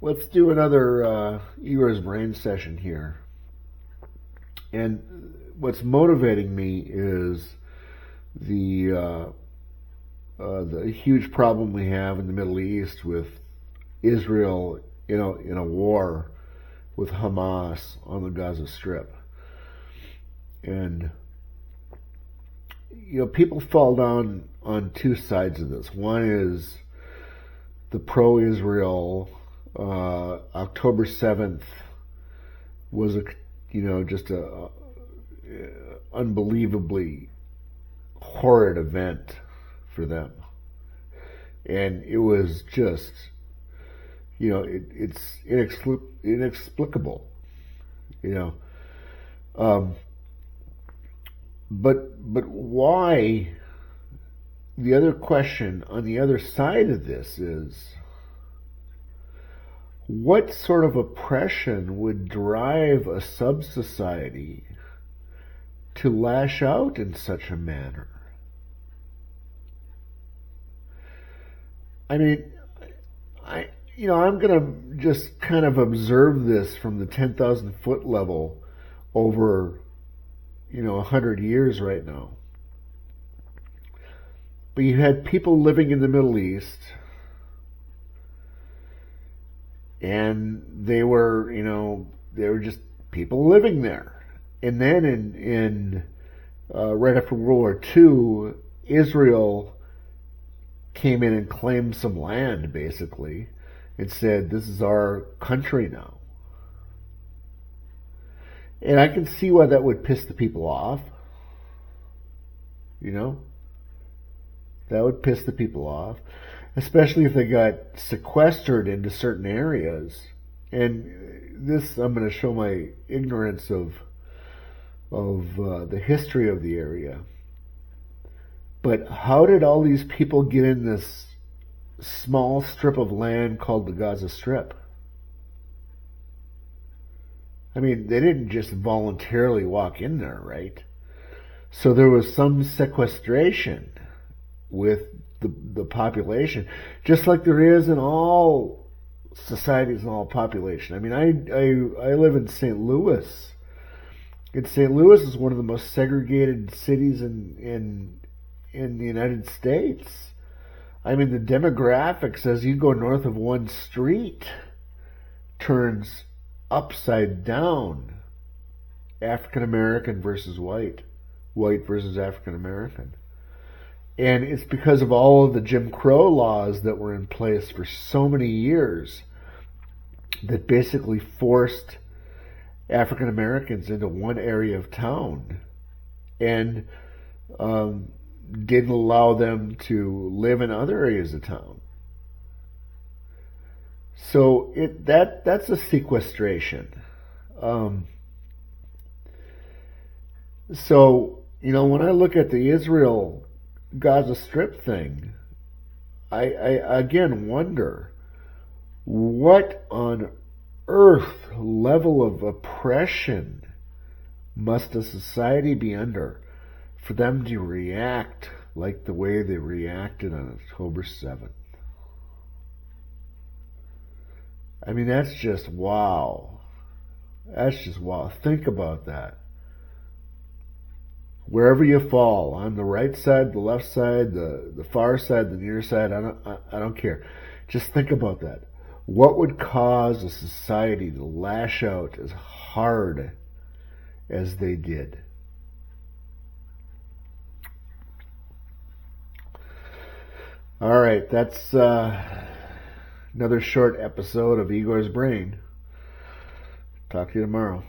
let's do another Igor's brain session here. And what's motivating me is the huge problem we have in the Middle East with Israel, in a war with Hamas on the Gaza Strip. And people fall down on two sides of this. One is the pro-Israel. October 7th was just a unbelievably horrid event for them, and it was just it's inexplicable, but why? The other question on the other side of this is, what sort of oppression would drive a sub-society to lash out in such a manner? I mean, I'm going to just kind of observe this from the 10,000 foot level over, 100 years right now. But you had people living in the Middle East, and they were just people living there. And then in right after World War II, Israel came in and claimed some land, basically, and said, this is our country now. And I can see why that would piss the people off. That would piss the people off, especially if they got sequestered into certain areas. And this, I'm going to show my ignorance of the history of the area. But how did all these people get in this small strip of land called the Gaza Strip? I mean, they didn't just voluntarily walk in there, right? So there was some sequestration with the population, just like there is in all societies and all population. I mean, I live in St. Louis. And St. Louis is one of the most segregated cities in the United States. I mean, the demographics as you go north of one street turns upside down. African American versus white, white versus African American. And it's because of all of the Jim Crow laws that were in place for so many years that basically forced African Americans into one area of town and didn't allow them to live in other areas of town. So that's a sequestration. So when I look at the Israel Gaza Strip thing, I again wonder, what on earth level of oppression must a society be under for them to react like the way they reacted on October 7th? I mean, that's just wow. That's just wow. Think about that. Wherever you fall, on the right side, the left side, the far side, the near side, I don't care. Just think about that. What would cause a society to lash out as hard as they did? All right, that's another short episode of Igor's Brain. Talk to you tomorrow.